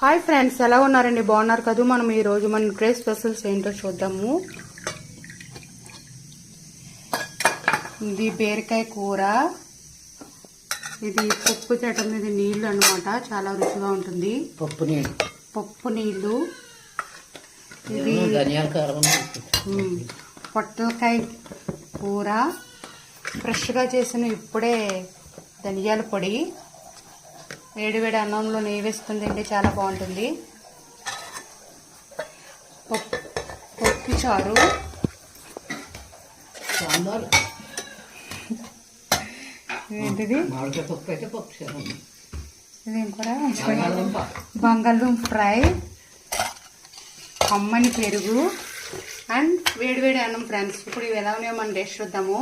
Hi friends, ఎలా ఉన్నారండి? బాగున్నారు కదా? మనం ఈరోజు మన డే స్పెషల్స్ ఏంటో చూద్దాము. ఇది బీరకాయ కూర, ఇది పప్పు చట్టం, ఇది నీళ్ళు అన్నమాట. చాలా రుచిగా ఉంటుంది. పప్పు నీళ్ళు. ఇది పొట్లకాయ కూర, ఫ్రెష్గా చేసిన ఇప్పుడే ధనియాల పొడి. వేడి వేడి అన్నంలో నెయ్యి వేసుకుని తింటే చాలా బాగుంటుంది. పప్పు చారు, ఏంటిది ఇదేం కూర? బంగాళదుంప ఫ్రై, అమ్మని పెరుగు అండ్ వేడి వేడి అన్నం ఫ్రెండ్స్. ఇప్పుడు ఇవి ఎలా ఉన్నాయో మనం టేస్ట్ చూద్దాము.